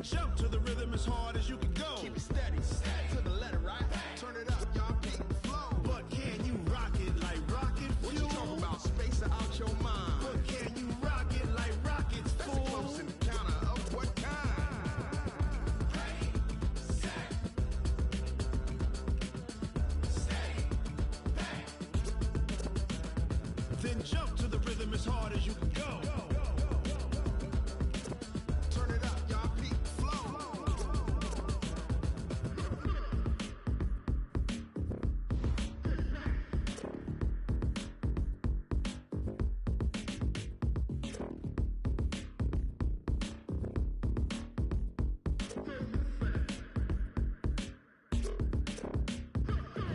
jump to the rhythm as hard as you can go. Keep it steady, steady to the letter, right? Turn it up, y'all keep flow. But can you rock it like rocket fuel? What you talking about? Space it out your mind. But can you rock it like rockets, That's fool? a close encounter of what kind? Ready, set, steady, bang. Then jump to the rhythm as hard as you can go. Turn it up, y'all keep flow.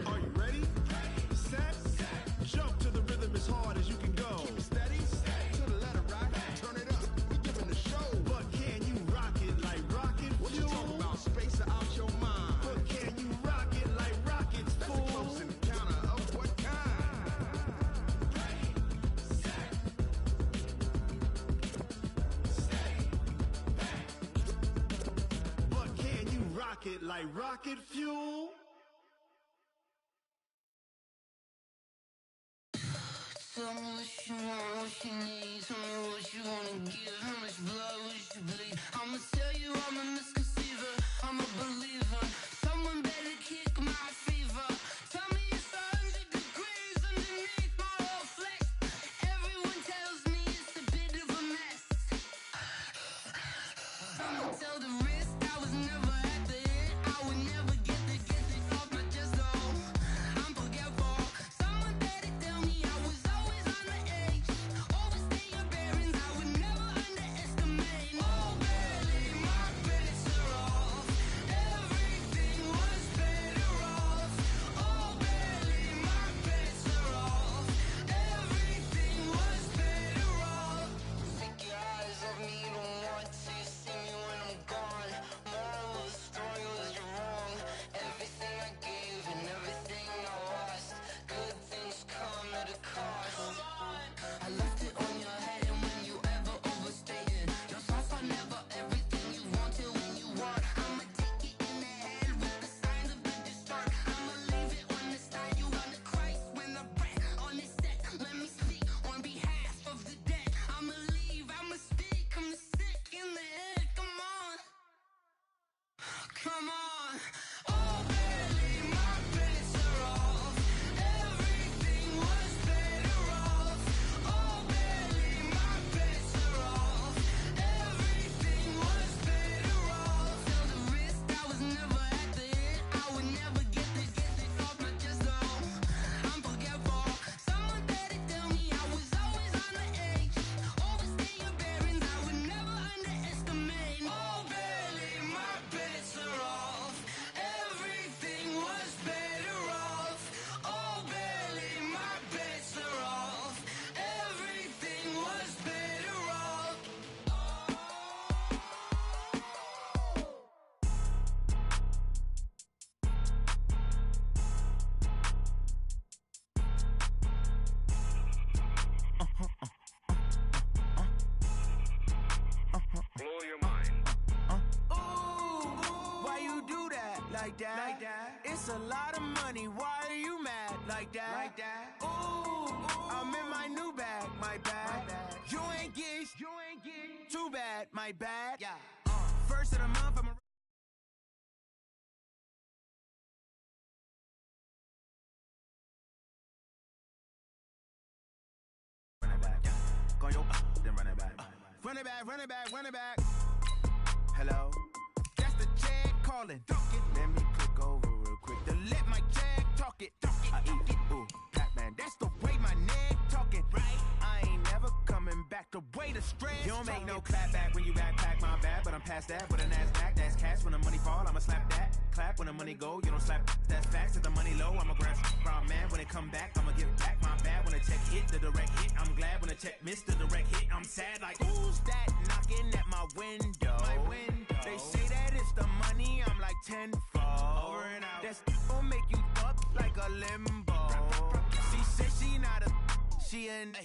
Are you ready? Set, jump to the rhythm as hard as you can go. Keep it steady, steady to the letter, right? Turn it up, we giving the show. But can you rock it like rocket What you fuel? talking about? Space it out your mind. But can you rock it like rockets, That's a fool? close encounter of what kind? Ready, set, steady, bang. But can you rock it like rocket fuel? Tell me what you want, what you need. Tell me what you wanna give. How much blood would you bleed? I'ma tell you I'm a misconceiver. I'm a believer. Someone better kick my fever. Tell me it's 100 degrees underneath my whole flesh. Everyone tells me it's a bit of a mess. I'ma tell the risk I was never at the end. I would never get this off my chest though. I'm forgetful. Someone better tell me I was always on the edge. Overstay your bearings, I would never underestimate. Oh, barely, my bets are off. Everything was better off. Oh, barely, my bets are off. Everything was better off. Take your eyes off me, don't want to see me when I'm gone. Moral of the story was you're wrong. Everything I gave and everything I lost. Good things come at a cost. I left it on your head, and when you ever overstay it, your thoughts are never everything you want till when you want. I'ma take it in the head with the signs of the distort. I'ma leave it on the side. You on the Christ when the breath on this set. Let me speak on behalf of the dead. I'ma leave, I'ma speak. I'm sick in the head. Come on, come on. Oh, barely, my bets are off. Everything was better off. Oh, barely, my bets are off. Everything was better off. Till the risk I was never at the end. I would never get this off my chest though. I'm forgetful. Someone better tell me I was always on the edge. Overstay your bearings, I would never underestimate. Oh, barely, my bets are off. Everything was better off. Oh, barely, my bets are off. Everything was better off. Blow your mind. Why you do that like that? Like that? It's a lot of money. Why are you mad like that? Like that? Ooh, I'm in my new bag, my bad. You ain't get too bad, my bad. Yeah. First of the month, I'm a run it back. Go yo, then run it back. Run it back, run it back, run it back. Hello, that's the check calling. Let me click over real quick to let my check talk it. I eat it, ooh, Pac-Man. That's the way my neck talking. Right, I ain't never coming back. The way the stress. You don't make no clap back when you backpack, my bad. But I'm past that. With a NASDAQ, that's cash. When the money fall, I'ma slap that. Clap when the money go, you don't slap. That's facts. If the money low, I'ma grab. Round man, when it come back, I'ma give back. My bad when the check hit, the direct hit. I'm glad when the check missed the direct hit. I'm sad like who's that knocking at my window? My window. They say that it's the money. I'm like tenfold. Over and out. That's gon' make you up like a limbo. She said she not a. She an.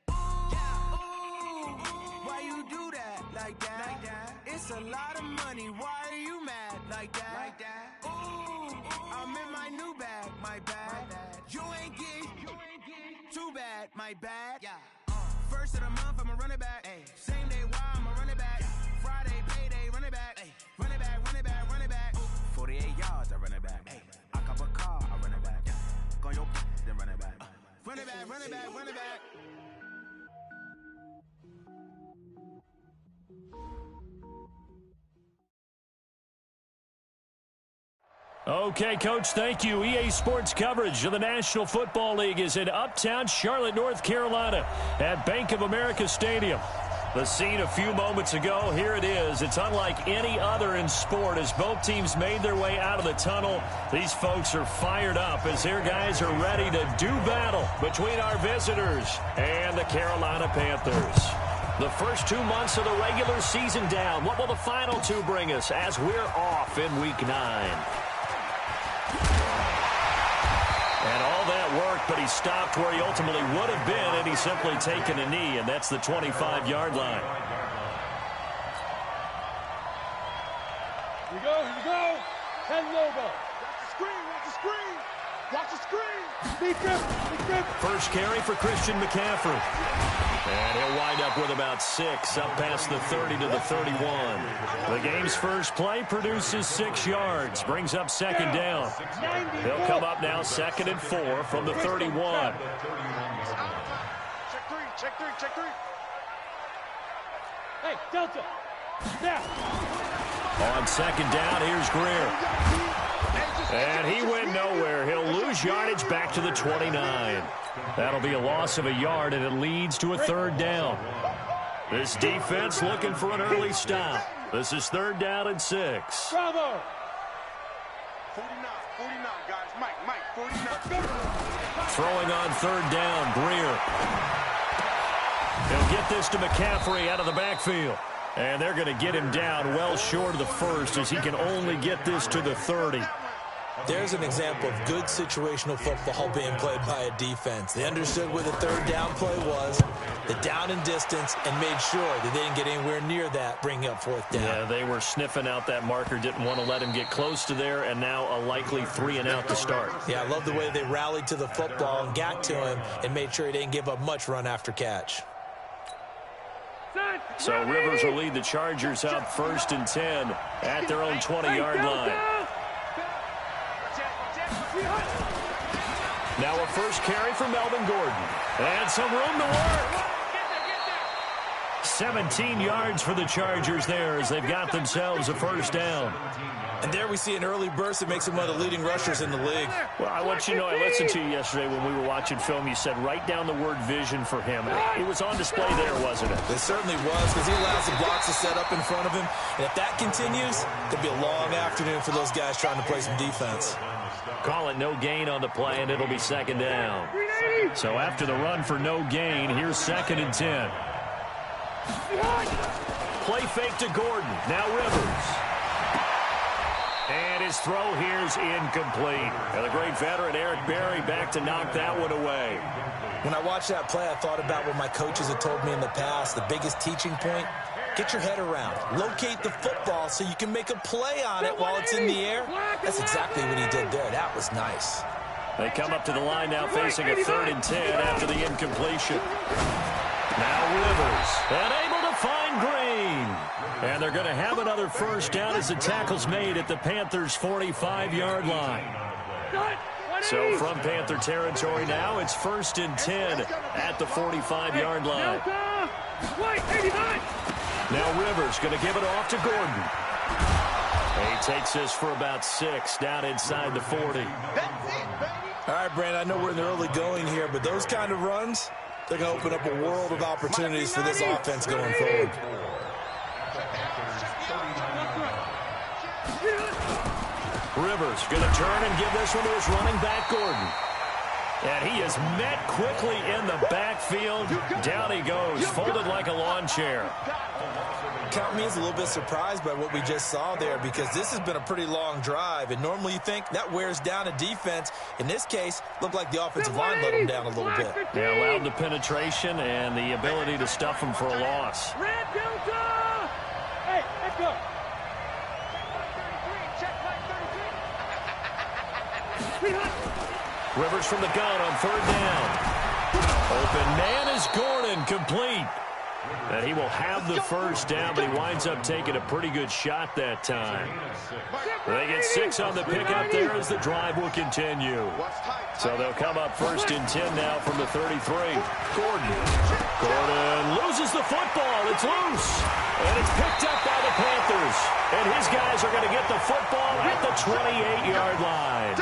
Ooh, why you do that like that? Like that? It's a lot of money, why are you mad like that? Ooh, I'm in my new bag, my bad. You ain't get too bad, my bad. First of the month, I'ma run it back. Same day, why I'ma run it back. Friday, payday, run it back. Run it back, run it back, run it back. 48 yards, I run it back. I cop a car, I run it back. Go on your then run it back. Run it back, run it back, run it back. Okay, Coach, thank you. EA Sports coverage of the National Football League is in uptown Charlotte, North Carolina at Bank of America Stadium. The scene a few moments ago, here it is. It's unlike any other in sport as both teams made their way out of the tunnel. These folks are fired up as their guys are ready to do battle between our visitors and the Carolina Panthers. The first 2 months of the regular season down. What will the final two bring us as we're off in Week 9? And all that work, but he stopped where he ultimately would have been, and he's simply taken a knee, and that's the 25-yard line. Here we go, here we go. Head logo. Watch the screen, watch the screen. Watch the screen. Defense. First carry for Christian McCaffrey. And he'll wind up with about 6, up past the 30 to the 31. The game's first play produces 6 yards, brings up second down. He'll come up now 2nd and 4 from the 31. Check three. Hey, Delta. Now. On second down, here's Greer. And he went nowhere. He'll lose yardage back to the 29. That'll be a loss of a yard, and it leads to a 3rd down. This defense looking for an early stop. This is 3rd down and 6. Bravo. 49, guys. Mike, 49. Throwing on 3rd down, Greer. He'll get this to McCaffrey out of the backfield. And they're going to get him down well short of the 1st as he can only get this to the 30. There's an example of good situational football being played by a defense. They understood where the 3rd down play was, the down and distance, and made sure that they didn't get anywhere near that, bringing up 4th down. Yeah, they were sniffing out that marker, didn't want to let him get close to there, and now a likely 3 and out to start. Yeah, I love the way they rallied to the football and got to him and made sure he didn't give up much run after catch. So Rivers will lead the Chargers up 1st and 10 at their own 20-yard line. Now a first carry for Melvin Gordon. And some room to work. 17 yards for the Chargers there as they've got themselves a 1st down. And there we see an early burst that makes him one of the leading rushers in the league. Well, I want you to know, I listened to you yesterday when we were watching film. You said write down the word vision for him. It was on display there, wasn't it? It certainly was, because he allows the blocks to set up in front of him. And if that continues, it'll be a long afternoon for those guys trying to play some defense. Call it no gain on the play, and it'll be 2nd down. So after the run for no gain, here's 2nd and 10. Play fake to Gordon. Now Rivers. And his throw here's incomplete. And the great veteran Eric Berry back to knock that one away. When I watched that play, I thought about what my coaches had told me in the past. The biggest teaching point, get your head around. Locate the football so you can make a play on it while it's in the air. That's exactly what he did there. That was nice. They come up to the line now facing a 3rd and 10 after the incompletion. Now Rivers, and able to find Green. And they're going to have another 1st down as the tackle's made at the Panthers' 45-yard line. So from Panther territory now, it's 1st and 10 at the 45-yard line. Now Rivers going to give it off to Gordon. He takes this for about 6 down inside the 40. All right, Brandon, I know we're in the early going here, but those kind of runs, they're going to open up a world of opportunities for this offense going forward. Rivers going to turn and give this one to his running back, Gordon. And he is met quickly in the backfield. Down he goes, folded like a lawn chair. Count me as a little bit surprised by what we just saw there, because this has been a pretty long drive, and normally you think that wears down a defense. In this case, looked like the offensive line let him down a little bit. They allowed the penetration and the ability to stuff him for a loss. Red Delta! Hey, let's go. Rivers from the gun on 3rd down. Open man is Gordon, complete. And he will have the 1st down, but he winds up taking a pretty good shot that time. They get 6 on the pickup there as the drive will continue. So they'll come up 1st and 10 now from the 33. Gordon loses the football. It's loose. And it's picked up by the Panthers. And his guys are going to get the football at the 28-yard line.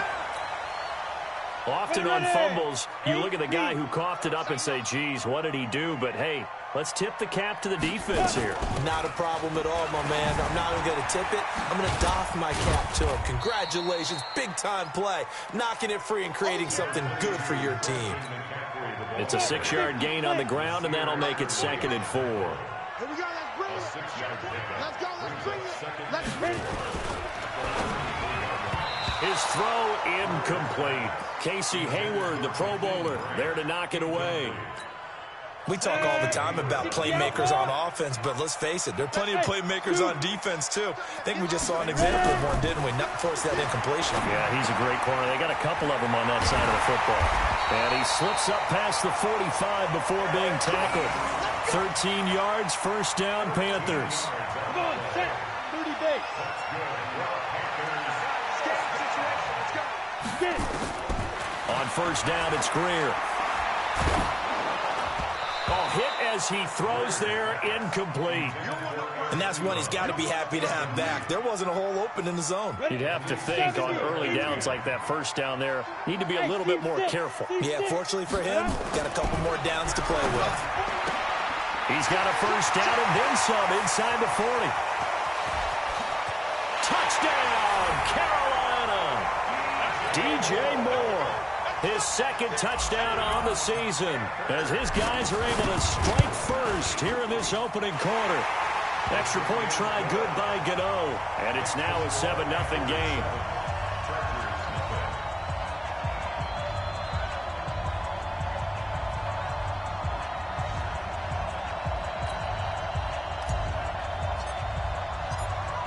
Often on fumbles, you look at the guy who coughed it up and say, geez, what did he do? But, hey, let's tip the cap to the defense here. Not a problem at all, my man. I'm not even going to tip it. I'm going to doff my cap to him. Congratulations. Big-time play. Knocking it free and creating something good for your team. It's a 6-yard gain on the ground, and that'll make it 2nd and 4. Here we go. Let's bring it. Let's go. Let's bring it. Let's bring it. His throw incomplete. Casey Hayward, the Pro Bowler, there to knock it away. We talk all the time about playmakers on offense, but let's face it, there are plenty of playmakers on defense, too. I think we just saw an example of one, didn't we? Not force that incompletion. Yeah, he's a great corner. They got a couple of them on that side of the football. And he slips up past the 45 before being tackled. 13 yards, 1st down, Panthers. Come on, set. 30 base. On 1st down, it's Greer. Oh, hit as he throws there, incomplete. And that's one he's got to be happy to have back. There wasn't a hole open in the zone. You'd have to think on early downs like that 1st down there, need to be a little bit more careful. Yeah, fortunately for him, got a couple more downs to play with. He's got a 1st down and then some inside the 40. Touchdown, Carolina! DJ Moore. His 2nd touchdown on the season as his guys are able to strike first here in this opening quarter. Extra point try good by Gano, and it's now a 7-0 game.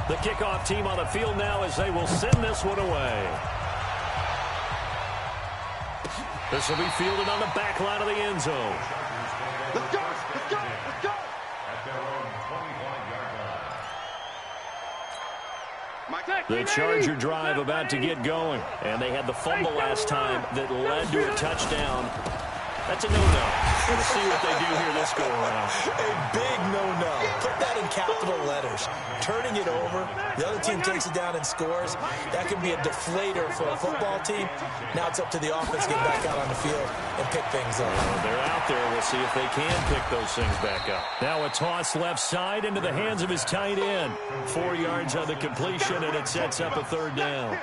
The kickoff team on the field now as they will send this one away. This will be fielded on the back line of the end zone. Let's go. Let's go. Let's go. The Charger drive about to get going. And they had the fumble last time that led to a touchdown. That's a no-no. We'll see what they do here this go-around. A big no-no. Put that in capital letters. Turning it over. The other team takes it down and scores. That can be a deflator for a football team. Now it's up to the offense to get back out on the field and pick things up. Well, they're out there. We'll see if they can pick those things back up. Now a toss left side into the hands of his tight end. 4 yards on the completion, and it sets up a 3rd down.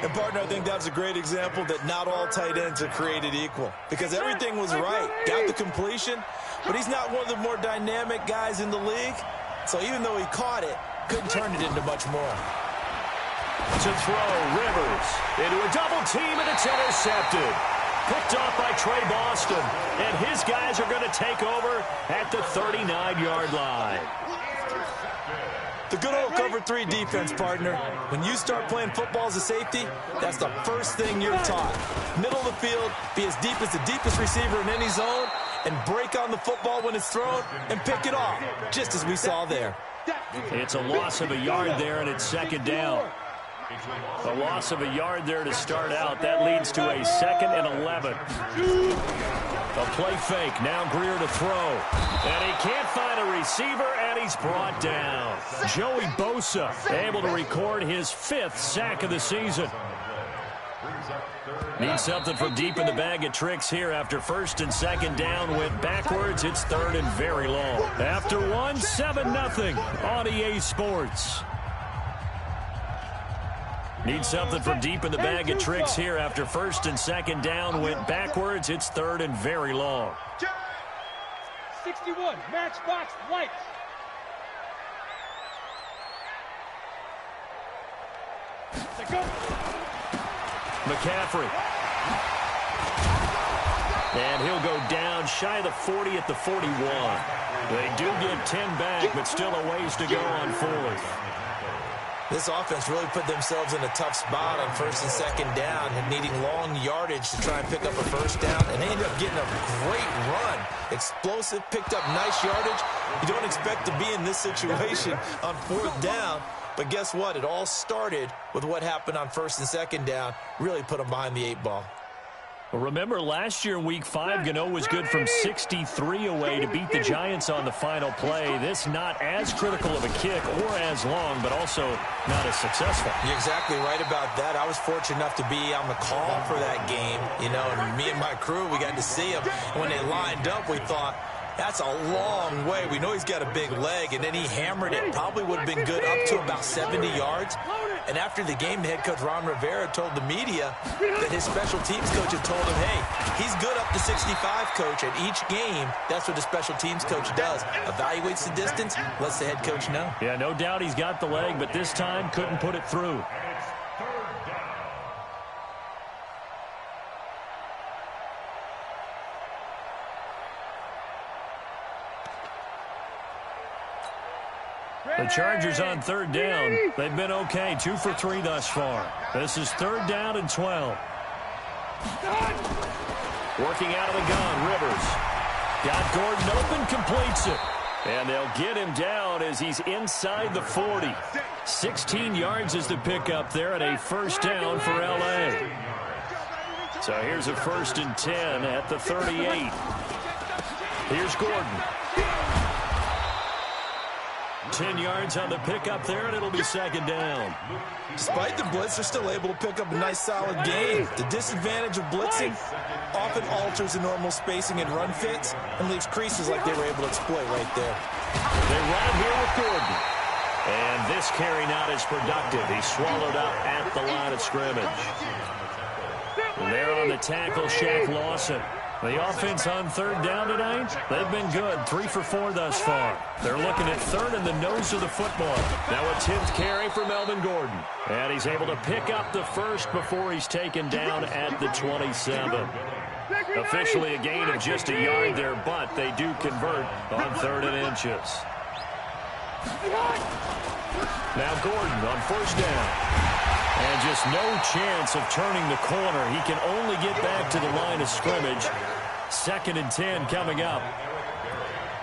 And, partner, I think that was a great example that not all tight ends are created equal. Because everything was right. Got the completion, but he's not one of the more dynamic guys in the league. So even though he caught it, couldn't turn it into much more. To throw, Rivers into a double team, and it's intercepted. Picked off by Trey Boston, and his guys are going to take over at the 39-yard line. The good old cover 3 defense, partner. When you start playing football as a safety, that's the first thing you're taught. Middle of the field, be as deep as the deepest receiver in any zone, and break on the football when it's thrown and pick it off, just as we saw there. It's a loss of a yard there, and it's 2nd down. A loss of a yard there to start out. That leads to a 2nd and 11. A play fake. Now Greer to throw. And he can't find a receiver, and he's brought down. Joey Bosa able to record his 5th sack of the season. Needs something from deep in the bag of tricks here after 1st and 2nd down. Went backwards. It's 3rd and very long. After 1, 7-0 on EA Sports. Need something from deep in the bag of tricks here after 1st and 2nd down. Went backwards. It's 3rd and very long. 61, Matchbox Lights. McCaffrey. And he'll go down shy of the 40 at the 41. They do get 10 back, but still a ways to go on 4th. This offense really put themselves in a tough spot on first and second down and needing long yardage to try and pick up a first down, and they ended up getting a great run. Explosive, picked up nice yardage. You don't expect to be in this situation on fourth down, but guess what? It all started with what happened on first and second down. Really put them behind the 8 ball. Well, remember, last year in Week 5, Gano was good from 63 away to beat the Giants on the final play. This not as critical of a kick or as long, but also not as successful. You're exactly right about that. I was fortunate enough to be on the call for that game, and me and my crew, we got to see him. When they lined up, we thought, that's a long way. We know he's got a big leg, and then he hammered it. Probably would have been good up to about 70 yards. And after the game, the head coach, Ron Rivera, told the media that his special teams coach had told him, hey, he's good up to 65, coach. At each game, that's what the special teams coach does. Evaluates the distance, lets the head coach know. Yeah, no doubt he's got the leg, but this time couldn't put it through. The Chargers on third down. They've been okay, 2 for 3 thus far. This is third down and 12. Working out of the gun, Rivers. Got Gordon open, completes it. And they'll get him down as he's inside the 40. 16 yards is the pickup there and a first down for L.A. So here's a 1st and 10 at the 38. Here's Gordon. 10 yards on the pickup there, and it'll be second down. Despite the blitz, they're still able to pick up a nice, solid gain. The disadvantage of blitzing often alters the normal spacing and run fits and leaves creases like they were able to exploit right there. They run here with Gordon. And this carry not as productive. He's swallowed up at the line of scrimmage. And there on the tackle, Shaq Lawson. The offense on third down tonight, they've been good, 3 for 4 thus far. They're looking at third in the nose of the football. Now a 10th carry for Melvin Gordon. And he's able to pick up the first before he's taken down at the 27. Officially a gain of just a yard there, but they do convert on 3rd and inches. Now Gordon on first down. And just no chance of turning the corner. He can only get back to the line of scrimmage. 2nd and 10 coming up.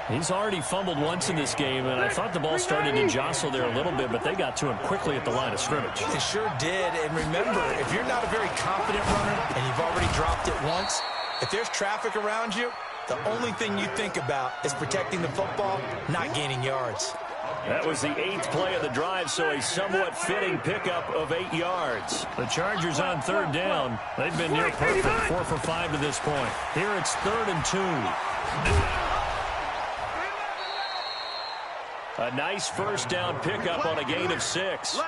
He's already fumbled once in this game, and I thought the ball started to jostle there a little bit, but they got to him quickly at the line of scrimmage. They sure did. And remember, if you're not a very confident runner and you've already dropped it once, if there's traffic around you, the only thing you think about is protecting the football, not gaining yards. That was the 8th play of the drive, so a somewhat fitting pickup of 8 yards. The Chargers on third down. They've been near perfect, 4 for 5 to this point. Here it's 3rd and 2. A nice first down pickup on a gain of 6.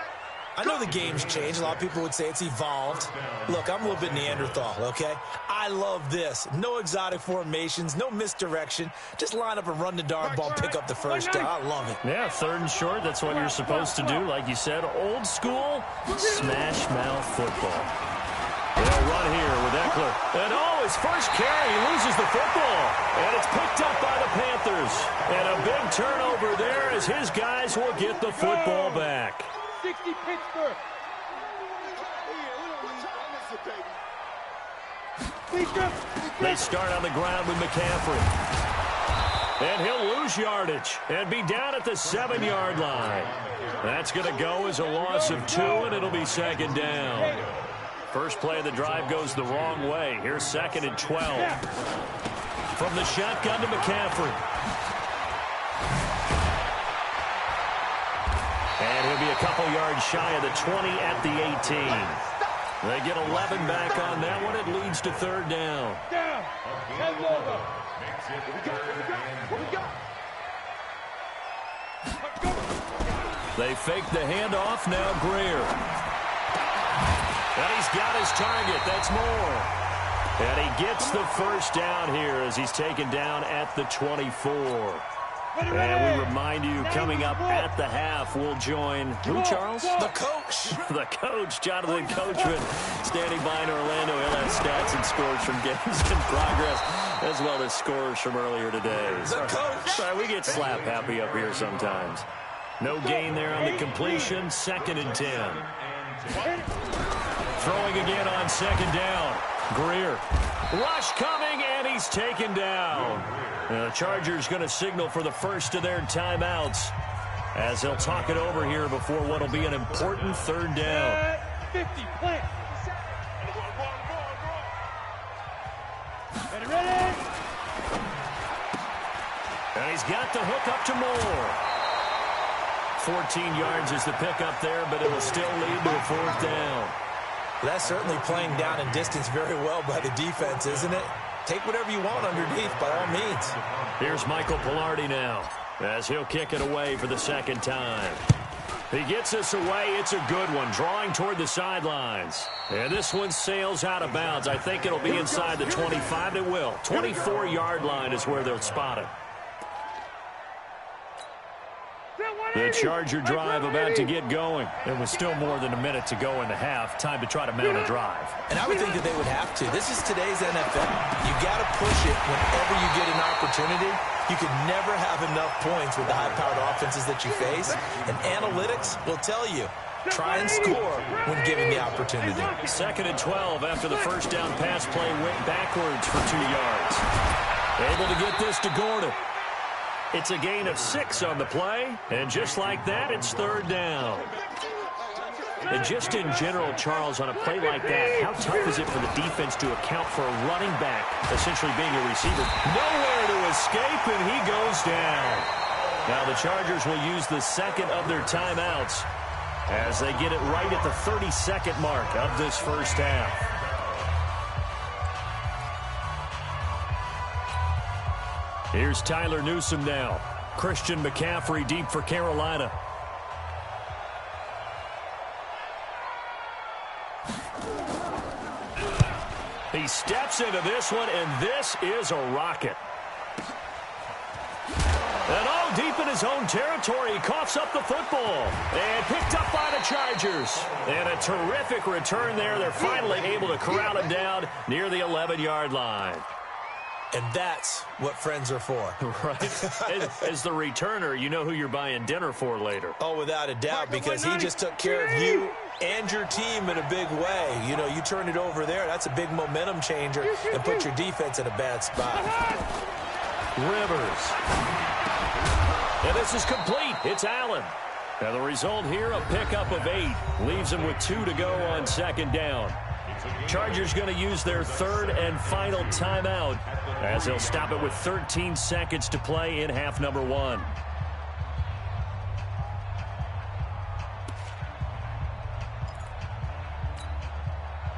I know the game's changed. A lot of people would say it's evolved. Look, I'm a little bit Neanderthal, okay? I love this. No exotic formations, no misdirection. Just line up and run the darn ball, pick up the first down. I love it. Yeah, 3rd and short. That's what you're supposed to do. Like you said, old school smash mouth football. They'll run here with Eckler. And his first carry, he loses the football. And it's picked up by the Panthers. And a big turnover there as his guys will get the football back. 60 Pittsburgh. They start on the ground with McCaffrey. And he'll lose yardage and be down at the 7-yard line. That's going to go as a loss of 2, and it'll be second down. First play of the drive goes the wrong way. Here's 2nd and 12. From the shotgun to McCaffrey. And he'll be a couple yards shy of the 20 at the 18. They get 11 back on that one. It leads to third down. They fake the handoff. Now Greer. And he's got his target. That's Moore. And he gets the first down here as he's taken down at the 24. And we remind you, coming up at the half, we'll join who, Charles? The coach. The coach, Jonathan Coachman, standing by in Orlando. He'll have stats and scores from games in progress, as well as scores from earlier today. The coach. Sorry, we get slap happy up here sometimes. No gain there on the completion. 2nd and 10. Throwing again on 2nd down. Greer. Rush coming, and he's taken down. The Chargers going to signal for the first of their timeouts as they'll talk it over here before what will be an important 3rd down. 50, plant. Ready? And he's got the hook up to Moore. 14 yards is the pickup there, but it'll still lead to a 4th down. That's certainly playing down in distance very well by the defense, isn't it? Take whatever you want underneath, by all means. Here's Michael Pilardi now, as he'll kick it away for the 2nd time. He gets this away. It's a good one, drawing toward the sidelines. And this one sails out of bounds. I think it'll be inside the 25. It will. 24-yard line is where they'll spot it. The Charger drive about to get going. It was still more than a minute to go in the half. Time to try to mount a drive. And I would think that they would have to. This is today's NFL. You got to push it whenever you get an opportunity. You could never have enough points with the high-powered offenses that you face. And analytics will tell you, try and score when given the opportunity. 2nd and 12 after the first down pass play went backwards for 2 yards. Able to get this to Gordon. It's a gain of 6 on the play, and just like that, it's 3rd down. And just in general, Charles, on a play like that, how tough is it for the defense to account for a running back essentially being a receiver? Nowhere to escape, and he goes down. Now the Chargers will use the 2nd of their timeouts as they get it right at the 32nd mark of this first half. Here's Tyler Newsome now. Christian McCaffrey deep for Carolina. He steps into this one, and this is a rocket. And oh, deep in his own territory, he coughs up the football. And picked up by the Chargers. And a terrific return there. They're finally able to corral him down near the 11-yard line. And that's what friends are for. Right. As the returner, you know who you're buying dinner for later. Oh, without a doubt, because he just took care of you and your team in a big way. You know, you turn it over there, that's a big momentum changer and put your defense in a bad spot. Rivers. And this is complete. It's Allen. Now the result here, a pickup of 8. Leaves him with 2 to go on 2nd down. Chargers going to use their 3rd and final timeout as they'll stop it with 13 seconds to play in half number 1.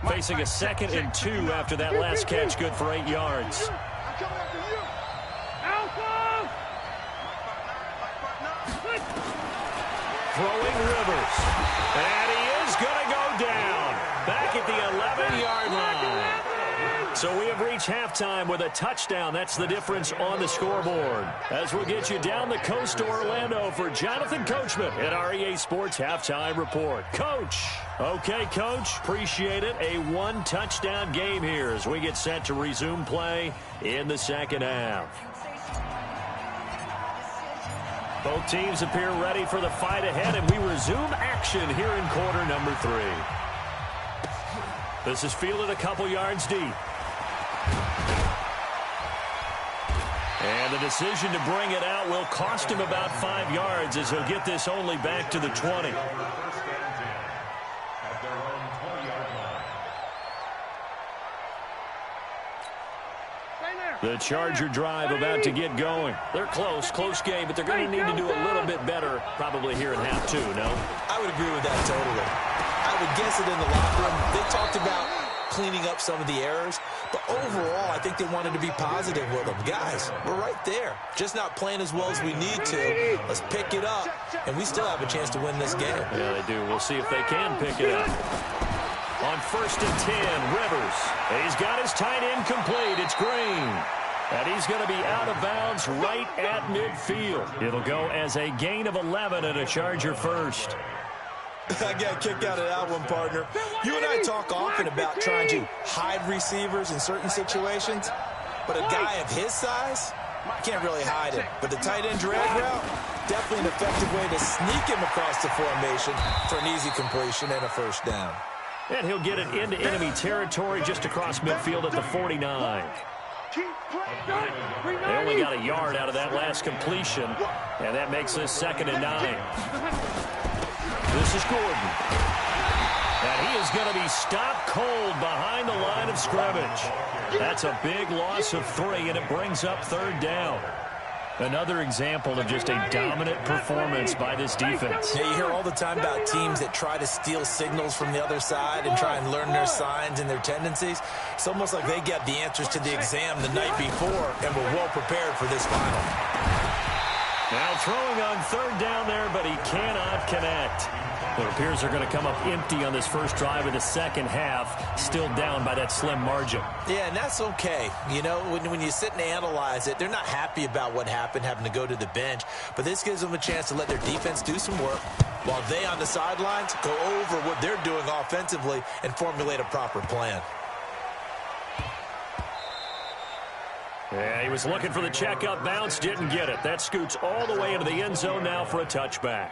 Facing a 2nd and 2 after that last catch, good for 8 yards. Throwing Rivers. And he is going to go down. Back at the 11-yard line. So we have reached halftime with a touchdown. That's the difference on the scoreboard. As we'll get you down the coast to Orlando for Jonathan Coachman at our EA Sports Halftime Report. Coach. Okay, Coach. Appreciate it. A 1-touchdown game here as we get set to resume play in the 2nd half. Both teams appear ready for the fight ahead, and we resume action here in quarter number 3. This is fielded a couple yards deep. And the decision to bring it out will cost him about 5 yards as he'll get this only back to the 20. The Charger drive about to get going. They're close game, but they're going to need to do a little bit better probably here in half 2, no? I would agree with that totally. I would guess it in the locker room. They talked about cleaning up some of the errors, but overall, I think they wanted to be positive with them. Guys, we're right there. Just not playing as well as we need to. Let's pick it up, and we still have a chance to win this game. Yeah, they do. We'll see if they can pick it up. On 1st and 10, Rivers. He's got his tight end complete. It's Green. And he's going to be out of bounds right at midfield. It'll go as a gain of 11 and a Charger first. I got a kick out of that one, partner. You and I talk often about trying to hide receivers in certain situations, but a guy of his size can't really hide it. But the tight end drag route, definitely an effective way to sneak him across the formation for an easy completion and a first down. And he'll get it into enemy territory just across midfield at the 49. They only got a yard out of that last completion, and that makes this 2nd and 9. This is Gordon. And he is going to be stopped cold behind the line of scrimmage. That's a big loss of 3, and it brings up 3rd down. Another example of just a dominant performance by this defense. Yeah, you hear all the time about teams that try to steal signals from the other side and try and learn their signs and their tendencies. It's almost like they get the answers to the exam the night before and were well prepared for this final. Now throwing on 3rd down there, but he cannot connect. It appears they're going to come up empty on this first drive of the second half, still down by that slim margin. Yeah, and that's okay. You know, when you sit and analyze it, they're not happy about what happened, having to go to the bench. But this gives them a chance to let their defense do some work while they on the sidelines go over what they're doing offensively and formulate a proper plan. Yeah, he was looking for the check-up bounce, didn't get it. That scoots all the way into the end zone now for a touchback.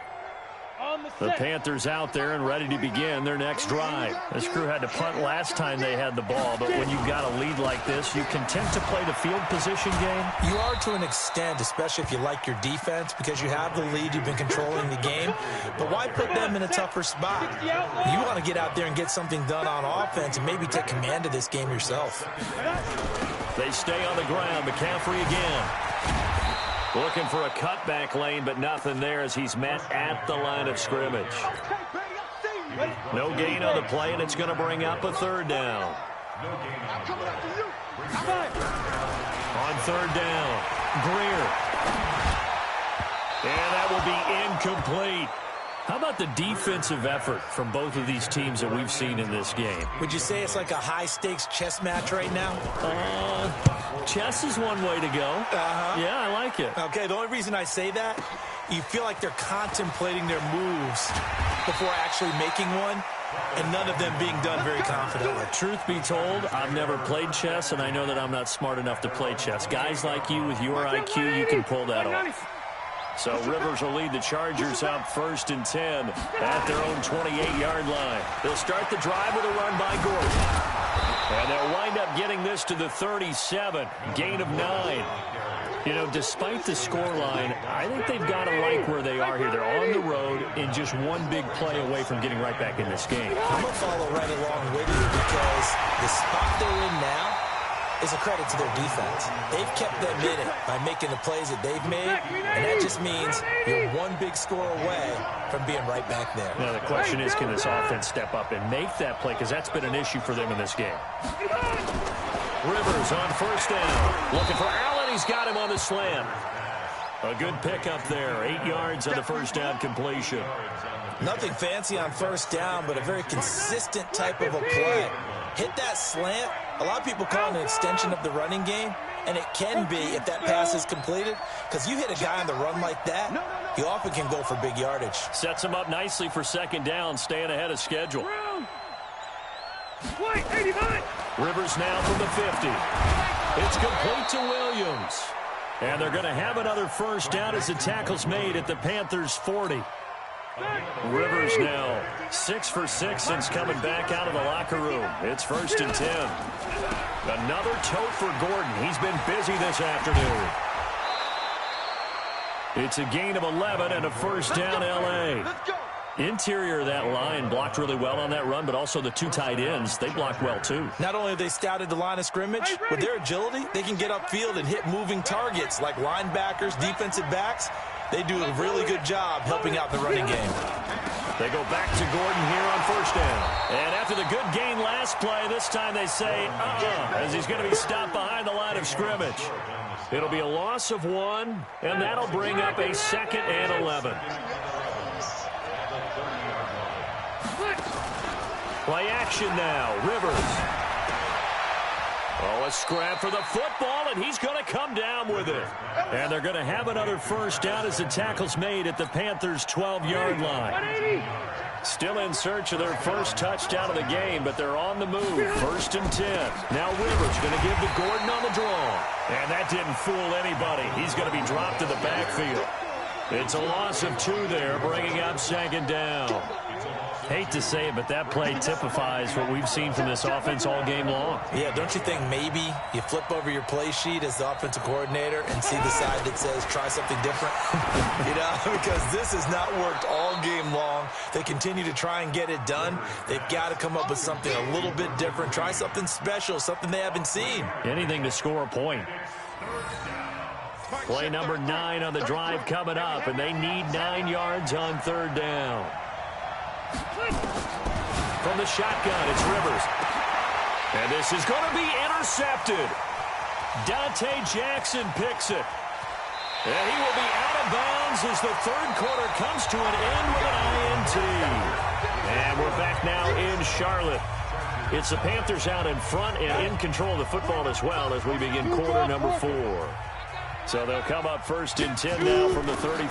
The Panthers out there and ready to begin their next drive. This crew had to punt last time they had the ball, but when you've got a lead like this, you content to play the field position game? You are to an extent, especially if you like your defense, because you have the lead, you've been controlling the game. But why put them in a tougher spot? You want to get out there and get something done on offense and maybe take command of this game yourself. They stay on the ground. McCaffrey again. Looking for a cutback lane, but nothing there as he's met at the line of scrimmage. No gain on the play, and it's going to bring up a 3rd down. On 3rd down, Greer. And that will be incomplete. How about the defensive effort from both of these teams that we've seen in this game? Would you say it's like a high-stakes chess match right now? Chess is one way to go. Yeah, I like it. Okay, the only reason I say that, you feel like they're contemplating their moves before actually making one, and none of them being done very confidently. Truth be told, I've never played chess, and I know that I'm not smart enough to play chess. Guys like you with your IQ, you can pull that off. So Rivers will lead the Chargers out 1st and 10 at their own 28-yard line. They'll start the drive with a run by Gordon. And they'll wind up getting this to the 37, gain of 9. You know, despite the scoreline, I think they've got to like where they are here. They're on the road and just one big play away from getting right back in this game. I'm going to follow right along with you because the spot they're in now is a credit to their defense. They've kept them in it by making the plays that they've made, and that just means you're one big score away from being right back there. Now, the question is, can this offense step up and make that play? Because that's been an issue for them in this game. Rivers on 1st down. Looking for Allen. He's got him on the slam. A good pickup there. 8 yards on the 1st down completion. Nothing fancy on 1st down, but a very consistent type of a play. Hit that slant. A lot of people call it an extension of the running game, and it can be if that pass is completed, because you hit a guy on the run like that, he often can go for big yardage. Sets him up nicely for 2nd down, staying ahead of schedule. Rivers now from the 50. It's complete to Williams. And they're going to have another 1st down as the tackle's made at the Panthers' 40. Rivers now 6 for 6 since coming back out of the locker room. It's 1st and 10. Another tote for Gordon. He's been busy this afternoon. It's a gain of 11 and a 1st down L.A. Interior of that line blocked really well on that run, but also the 2 tight ends, they blocked well too. Not only have they scouted the line of scrimmage, with their agility, they can get upfield and hit moving targets like linebackers, defensive backs. They do a really good job helping out the running game. They go back to Gordon here on 1st down. And after the good gain last play, this time they say, as he's going to be stopped behind the line of scrimmage. It'll be a loss of 1, and that'll bring up a 2nd and 11. Play action now. Rivers. Oh, a scrap for the football, and he's going to come down with it. And they're going to have another 1st down as the tackle's made at the Panthers' 12-yard line. Still in search of their first touchdown of the game, but they're on the move. 1st and 10. Now Rivers going to give to Gordon on the draw. And that didn't fool anybody. He's going to be dropped to the backfield. It's a loss of 2 there, bringing up second down. Hate to say it, but that play typifies what we've seen from this offense all game long. Yeah, don't you think maybe you flip over your play sheet as the offensive coordinator and see the side that says try something different? Because this has not worked all game long. They continue to try and get it done. They've got to come up with something a little bit different. Try something special, something they haven't seen. Anything to score a point. Play number 9 on the drive coming up, and they need 9 yards on third down. From the shotgun, it's Rivers. And this is going to be intercepted. Dante Jackson picks it. And he will be out of bounds as the third quarter comes to an end with an INT. And we're back now in Charlotte. It's the Panthers out in front and in control of the football as well as we begin quarter number 4. So they'll come up first and 10 now from the 33.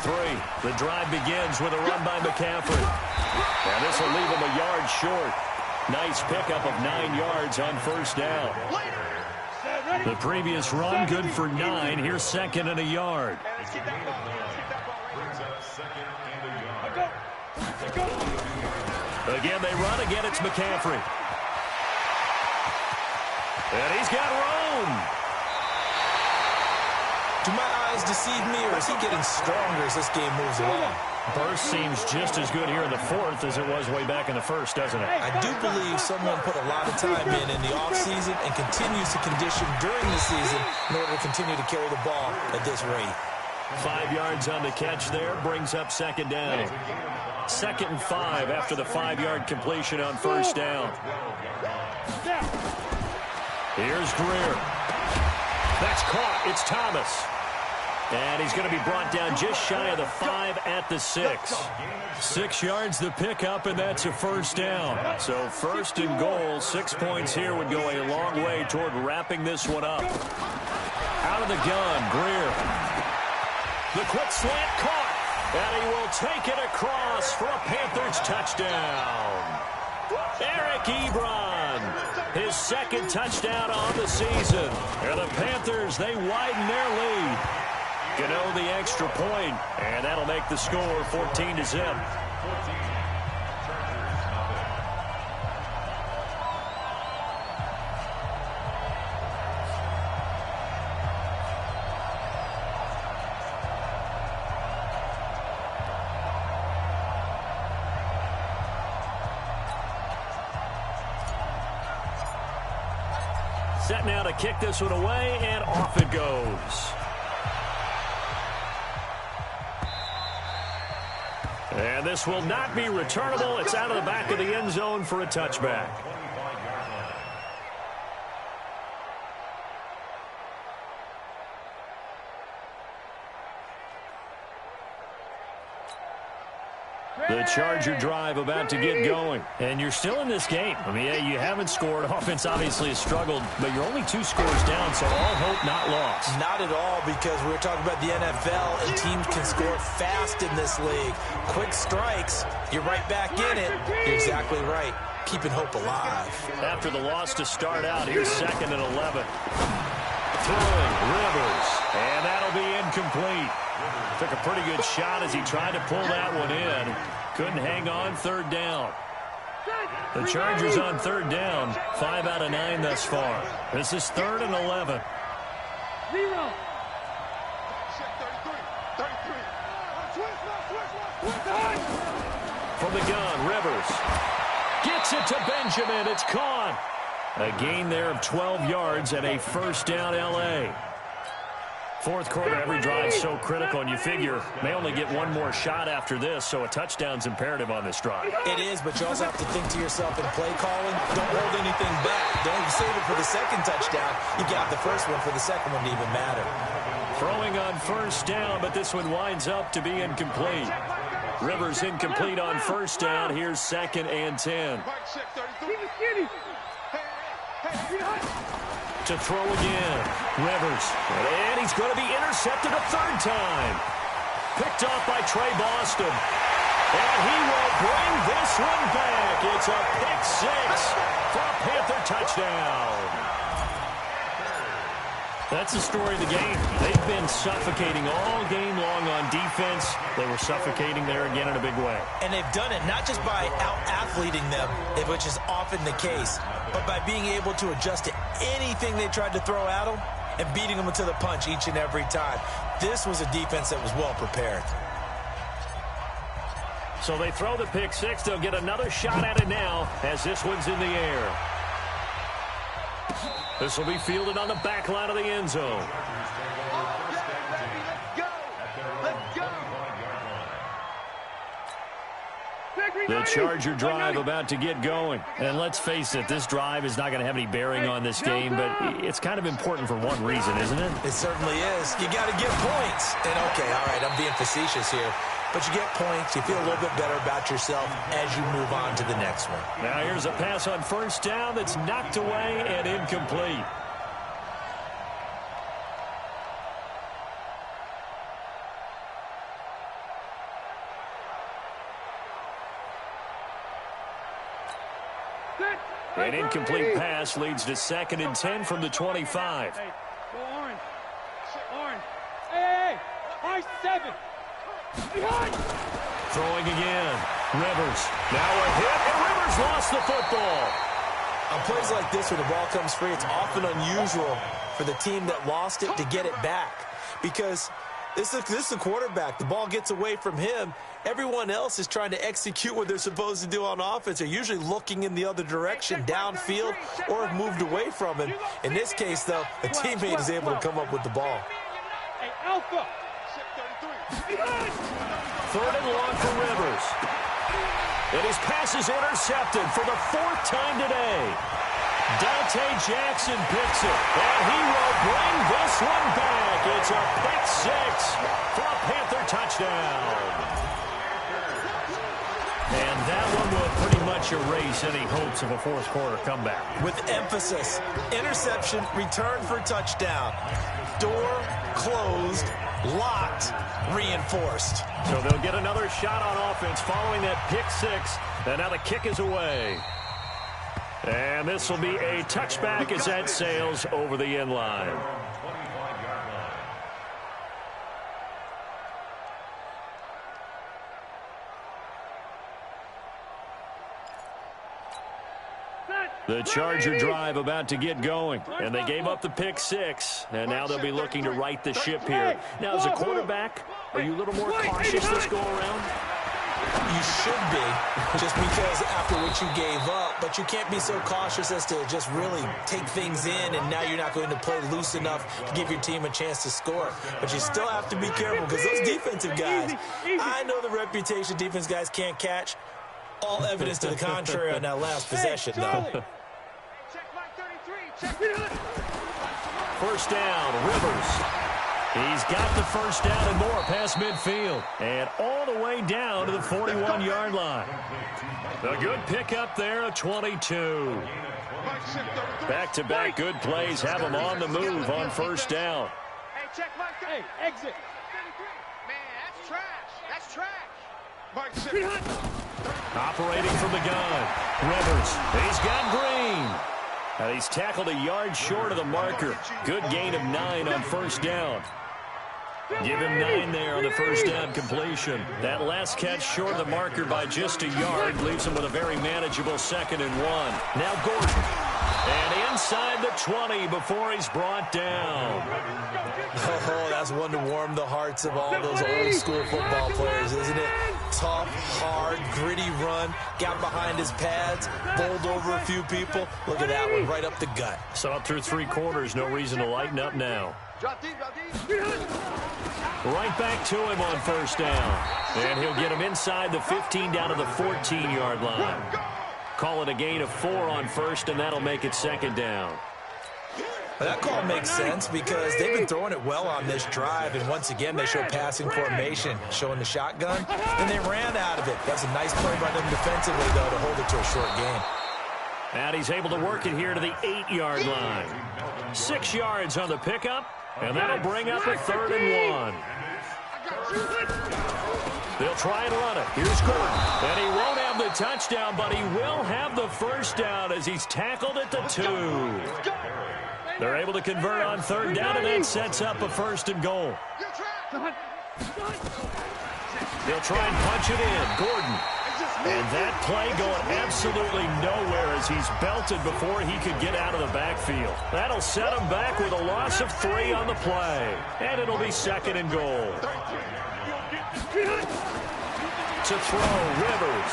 The drive begins with a run by McCaffrey. And this will leave him a yard short. Nice pickup of 9 yards on first down. The previous run good for 9. Here's second and a yard. Again, they run. Again, it's McCaffrey. And he's got room. Do my eyes deceive me, or is he getting stronger as this game moves along? Burst seems just as good here in the fourth as it was way back in the first, doesn't it? I do believe someone put a lot of time in the offseason and continues to condition during the season in order to continue to carry the ball at this rate. 5 yards on the catch there, brings up second down. 2nd and 5 after the 5-yard completion on first down. Here's Greer. That's caught. It's Thomas. And he's going to be brought down just shy of the 5 at the 6. 6 yards the pickup, and that's a first down. So first and goal, 6 points here would go a long way toward wrapping this one up. Out of the gun, Greer. The quick slant caught, and he will take it across for a Panthers touchdown. Eric Ebron, his 2nd touchdown on the season. And the Panthers, they widen their lead. Gano the extra point, and that'll make the score 14-0. Set now to kick this one away, and off it goes. And this will not be returnable. It's out of the back of the end zone for a touchback. The Charger drive about to get going. And you're still in this game. I mean, yeah, you haven't scored. Offense obviously has struggled, but you're only 2 scores down, so all hope not lost. Not at all, because we're talking about the NFL, and teams can score fast in this league. Quick strikes, you're right back in it. You're exactly right. Keeping hope alive. After the loss to start out, here's 2nd and 11. Throwing Rivers, and that'll be incomplete. Took a pretty good shot as he tried to pull that one in. Couldn't hang on, third down. The Chargers on third down, 5 out of 9 thus far. This is 3rd and 11. From the gun, Rivers. Gets it to Benjamin. It's caught. A gain there of 12 yards and a first down, L.A. Fourth quarter, every drive so critical, and you figure may only get one more shot after this, so a touchdown's imperative on this drive. It is, but you also have to think to yourself in play calling, don't hold anything back. Don't save it for the second touchdown. You got the first one for the second one to even matter. Throwing on first down, but this one winds up to be incomplete. Rivers incomplete on first down. Here's 2nd and 10. To throw again, Rivers, and he's going to be intercepted a 3rd time. Picked off by Trey Boston, and he will bring this one back. It's a pick 6 for a Panther touchdown. That's the story of the game. They've been suffocating all game long on defense. They were suffocating there again in a big way. And they've done it not just by out-athleting them, which is often the case, but by being able to adjust to anything they tried to throw at them and beating them to the punch each and every time. This was a defense that was well prepared. So they throw the pick six. They'll get another shot at it now as this one's in the air. This will be fielded on the back line of the end zone. The Charger drive about to get going. And let's face it, this drive is not going to have any bearing on this game, but it's kind of important for one reason, isn't it? It certainly is. You got to get points. And okay, all right, I'm being facetious here. But you get points, you feel a little bit better about yourself as you move on to the next one. Now here's a pass on first down that's knocked away and incomplete. An incomplete pass leads to 2nd and 10 from the 25. Hey, go orange. Orange. Hey, orange 7. Behind. Throwing again. Rivers. Now a hit, and Rivers lost the football. On plays like this where the ball comes free, it's often unusual for the team that lost it to get it back. Because this is the quarterback. The ball gets away from him. Everyone else is trying to execute what they're supposed to do on offense. They're usually looking in the other direction, downfield, or have moved away from him. In this case, though, a teammate is able to come up with the ball. Hey, Alpha. 3rd and long for Rivers. And his pass is intercepted for the 4th time today. Dante Jackson picks it, and he will bring this one back. It's a pick six for a Panther touchdown. And that one will pretty much erase any hopes of a fourth quarter comeback. With emphasis, interception, return for touchdown. Door closed, locked, reinforced. So they'll get another shot on offense following that pick six. And now the kick is away. And this will be a touchback as that sails over the end line. The Charger drive about to get going, and they gave up the pick six, and now they'll be looking to right the ship here. Now, as a quarterback, are you a little more cautious this go around? You should be, just because after what you gave up, but you can't be so cautious as to just really take things in, and now you're not going to play loose enough to give your team a chance to score. But you still have to be careful, because those defensive guys, I know the reputation defense guys can't catch. All evidence to the contrary on that last possession, though. First down, Rivers. He's got the first down and more past midfield. And all the way down to the 41-yard line. A good pickup there, a 22. Back-to-back good plays have him on the move on first down. Hey, exit. Man, that's trash. That's trash. Operating from the gun. Rivers. He's got Green. And he's tackled a yard short of the marker. Good gain of 9 on first down. Give him 9 there on the first down completion. That last catch short of the marker by just a yard leaves him with a very manageable 2nd and 1. Now Gordon. And inside the 20 before he's brought down. Oh, that's one to warm the hearts of all those old school football players, isn't it? Tough, hard, gritty run. Got behind his pads, bowled over a few people. Look at that one, right up the gut. So up through 3 quarters, no reason to lighten up now. Right back to him on first down. And he'll get him inside the 15 down to the 14-yard line. Call it a gain of 4 on first, and that'll make it 2nd down. Well, that call makes sense because they've been throwing it well on this drive, and once again they show passing formation, showing the shotgun, and they ran out of it. That's a nice play by them defensively, though, to hold it to a short game. And he's able to work it here to the 8-yard line. 6 yards on the pickup, and that'll bring up a 3rd and 1. They'll try and run it. Here's Gordon. And he won't have the touchdown, but he will have the first down as he's tackled at the 2. They're able to convert on third down, and that sets up a 1st and goal. They'll try and punch it in. Gordon. And that play going absolutely nowhere as he's belted before he could get out of the backfield. That'll set him back with a loss of 3 on the play. And it'll be 2nd and goal. To throw, Rivers.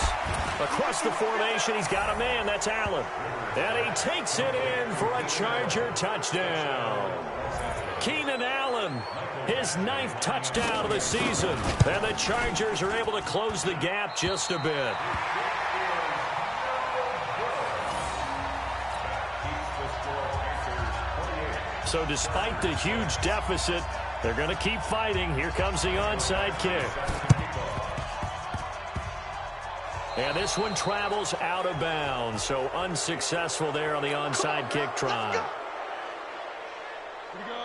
Across the formation, he's got a man. That's Allen. And he takes it in for a Charger touchdown. Keenan Allen, his 9th touchdown of the season. And the Chargers are able to close the gap just a bit. So despite the huge deficit, they're going to keep fighting. Here comes the onside kick. And this one travels out of bounds, so unsuccessful there on the onside kick try.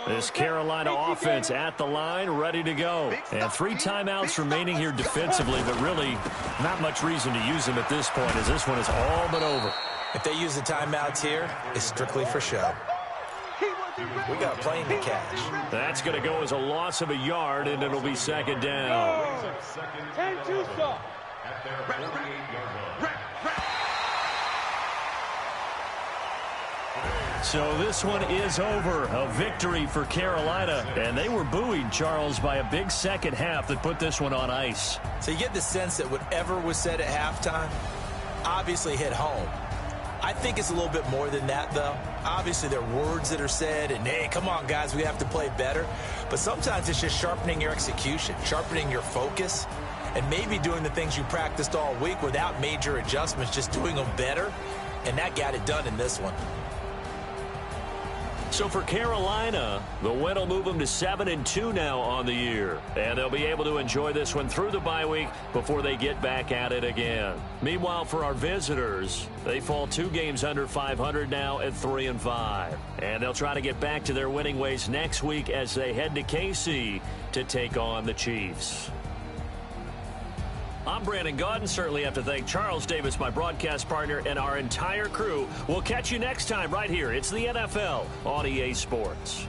This Carolina offense at the line, ready to go. And 3 timeouts remaining here defensively, but really not much reason to use them at this point, as this one is all but over. If they use the timeouts here, it's strictly for show. We got a plane to catch. That's going to go as a loss of a yard, and it'll be 2nd down. 10-2 stop. So this one is over. A victory for Carolina. And they were buoyed, Charles, by a big second half that put this one on ice. So you get the sense that whatever was said at halftime obviously hit home. I think it's a little bit more than that, though. Obviously, there are words that are said, and, hey, come on, guys, we have to play better. But sometimes it's just sharpening your execution, sharpening your focus, and maybe doing the things you practiced all week without major adjustments, just doing them better. And that got it done in this one. So for Carolina, the win will move them to 7-2 now on the year. And they'll be able to enjoy this one through the bye week before they get back at it again. Meanwhile, for our visitors, they fall 2 games under 500 now at 3-5. And they'll try to get back to their winning ways next week as they head to KC to take on the Chiefs. I'm Brandon Gaudin. Certainly have to thank Charles Davis, my broadcast partner, and our entire crew. We'll catch you next time right here. It's the NFL on EA Sports.